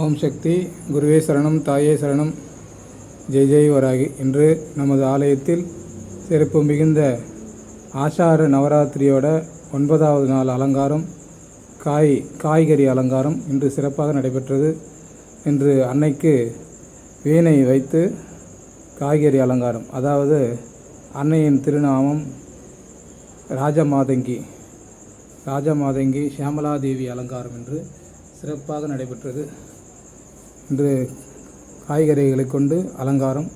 ஓம் சக்தி. குருவே சரணம், தாயே சரணம், ஜெய் ஜெய் வராகி. இன்று நமது ஆலயத்தில் சிறப்பு மிகுந்த ஆஷாட நவராத்திரியோட 9வது நாள் அலங்காரம், காய்கறி அலங்காரம் இன்று சிறப்பாக நடைபெற்றது. இன்று அன்னைக்கு வீணை வைத்து காய்கறி அலங்காரம், அதாவது அன்னையின் திருநாமம் ராஜமாதங்கி ஷியாமலாதேவி அலங்காரம் என்று சிறப்பாக நடைபெற்றது. இன்று காய்கறிகளை கொண்டு அலங்காரம்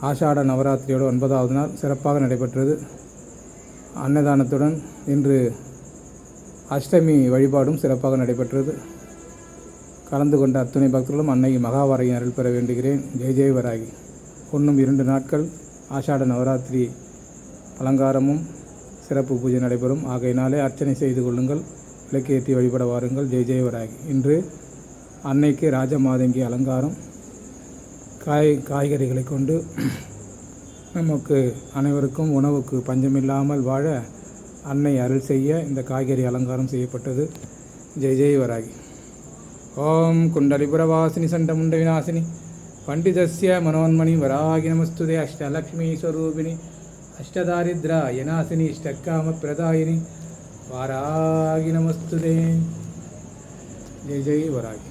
ஆஷாட நவராத்திரியோட 9வது நாள் சிறப்பாக நடைபெற்றது. அன்னதானத்துடன் இன்று அஷ்டமி வழிபாடும் சிறப்பாக நடைபெற்றது. கலந்து கொண்ட அத்துணை பக்தர்களும் அன்னை மகாவாராகி அருள் பெற வேண்டுகிறேன். ஜெய் ஜெய் வராகி. இன்னும் 2 நாட்கள் ஆஷாட நவராத்திரி அலங்காரமும் சிறப்பு பூஜை நடைபெறும். ஆகையினாலே அர்ச்சனை செய்து கொள்ளுங்கள், விளக்கேற்றி வழிபட வாருங்கள். ஜெய் ஜெய் வராகி. இன்று அன்னைக்கு ராஜமாதங்கி அலங்காரம் காய்கறிகளை கொண்டு நமக்கு அனைவருக்கும் உணவுக்கு பஞ்சமில்லாமல் வாழ அன்னை அருள் செய்ய இந்த காய்கறி அலங்காரம் செய்யப்பட்டது. ஜெய் ஜெய் வராகி. ஓம் குண்டலிபுரவாசினி சண்டமுண்ட விநாசினி பண்டிதஸ்ய மனோன்மணி வராகி நமஸ்துதே. அஷ்டலக்ஷ்மி ஸ்வரூபிணி அஷ்டதாரித்ரா யநாசினி இஷ்டக்காம பிரதாயினி வாராகி நமஸ்துதே. ஜெய் ஜெய் வராகி.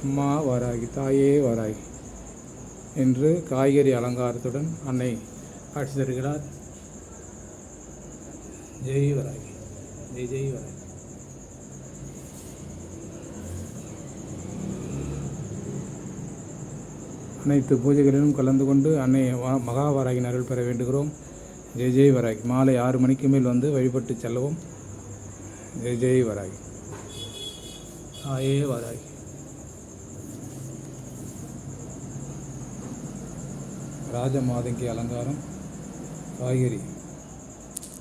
அம்மா வாராகி, தாயே வாராகி என்று காய்கறி அலங்காரத்துடன் அன்னை காட்சி தருகிறார். ஜெய் வராகி, ஜெய் ஜெய் வராகி. அனைத்து பூஜைகளிலும் கலந்து கொண்டு அன்னை மகாவாராகின் அருள் பெற வேண்டுகிறோம். ஜெய் ஜெய் வராகி. மாலை 6 மணிக்கு மேல் வந்து வழிபட்டு செல்லவும். ஜெய் ஜெய் வராகி. தாயே வராகி. ராஜமாதங்கி அலங்காரம் காய்கறி